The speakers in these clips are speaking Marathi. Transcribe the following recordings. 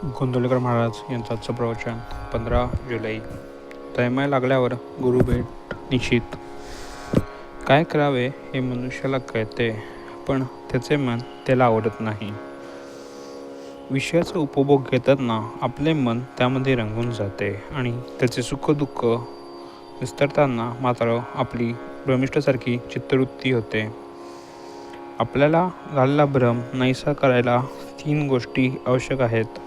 गोंदवलेकर महाराज यांचं आजचं प्रवचन 15 जुलै. तैमाय लागल्यावर गुरुभेट निश्चित. काय करावे हे मनुष्याला कळते, पण त्याचे मन त्याला आवडत नाही. विषयाचा उपभोग घेताना आपले मन त्यामध्ये रंगून जाते आणि त्याचे सुखदुःख विस्तारताना मात्र आपली भ्रमिष्ठासारखी चित्तवृत्ती होते. आपल्याला झालेला भ्रम नाहीसा करायला 3 गोष्टी आवश्यक आहेत.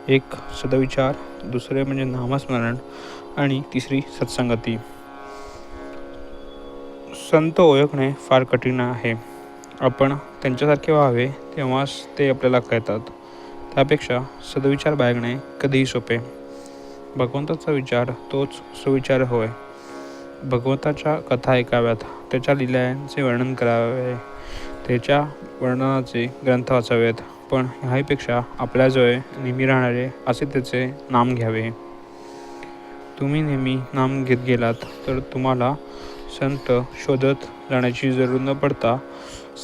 एक सदविचार, दुसरे म्हणजे नामस्मरण आणि तिसरी सत्संगती. संत ओळखणे फार कठीण आहे. आपण त्यांच्यासारखे व्हावे तेव्हाच ते आपल्याला कळतात. त्यापेक्षा सदविचार बाळगणे कधीही सोपे. भगवंताचा विचार तोच सुविचार होय. भगवंताच्या कथा ऐकाव्यात, त्याच्या लीलांचे वर्णन करावे, त्याच्या वर्णनाचे ग्रंथ वाचावेत, पण ह्यापेक्षा आपल्याजवळ नेहमी राहणारे असे त्याचे नाम घ्यावे. तुम्ही नेहमी नाम घेत गेलात तर तुम्हाला संत शोधत जाण्याची जरूर न पडता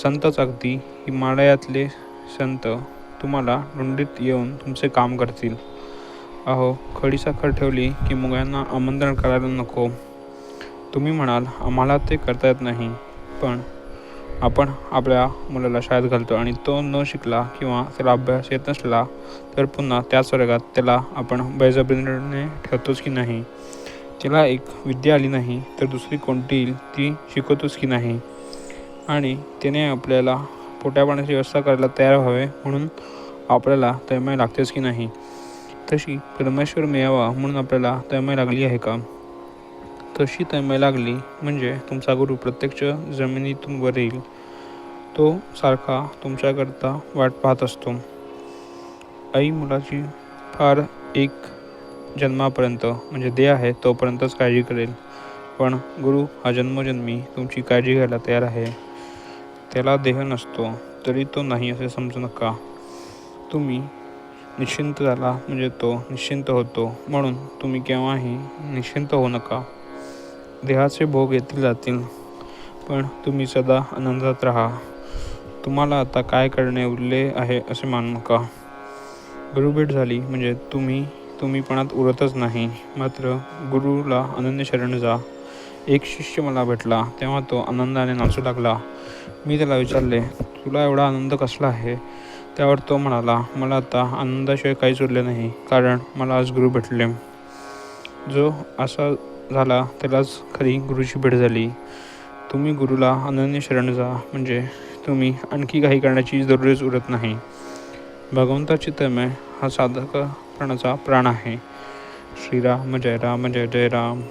संतच अगदी हिमालयातले संत तुम्हाला रुंडीत येऊन तुमचे काम करतील. अहो, खडीसाखर ठेवली की मुगांना आमंत्रण करायला नको. तुम्ही म्हणाल आम्हाला ते करता येत नाही, पण आपण आपल्या मुलाला शाळेत घालतो आणि तो न शिकला किंवा त्याला अभ्यास येत नसला तर पुन्हा त्याच वर्गात त्याला आपण बळजबरीने ठेवतोच की नाही. त्याला एक विद्या आली नाही तर दुसरी कोणती येईल ती शिकवतोच की नाही. आणि त्याने आपल्याला पोटापाण्याची व्यवस्था करायला तयार व्हावे म्हणून आपल्याला तैमाय लागतेच की नाही. तशी परमेश्वर मिळावा म्हणून आपल्याला तैमाय लागली आहे का? तशी तैमाय लागली म्हणजे तुमचा गुरु प्रत्यक्ष जमिनीतून वर येईल. तो सारखा तुमच्याकरता वाट पाहत असतो. आई मुलाची फार एक जन्मापर्यंत म्हणजे देह आहे तोपर्यंतच काळजी करेल, पण गुरु हा जन्मोजन्मी तुमची काळजी घ्यायला तयार आहे. त्याला देह नसतो तरी तो नाही असे समजू नका. तुम्ही निश्चिंत झाला म्हणजे तो निश्चिंत होतो, म्हणून तुम्ही केव्हाही निश्चिंत होऊ नका. देहाचे भोग येतील जातील, पण तुम्ही सदा आनंदात राहा. तुम्हाला आता काय करणे उरले आहे असे मानू नका. गुरुभेट झाली म्हणजे तुम्हीपणात उरतच नाही, मात्र गुरुला अनन्य शरण जा. एक शिष्य मला भेटला तेव्हा तो आनंदाने नाचू लागला. मी त्याला विचारले, तुला एवढा आनंद कसला आहे? त्यावर तो म्हणाला, मला आता आनंदाशिवाय काहीच उरले नाही, कारण मला आज गुरु भेटले. जो असा झाला त्यालाच खरी गुरुची भेट झाली. तुम्ही गुरुला अनन्य शरण जा म्हणजे तुम्ही आणखी काही करण्याची जरुरीच उरत नाही. भगवंताची तैमाय हा साधकपणाचा प्राण आहे. श्रीराम जय राम जय जय राम.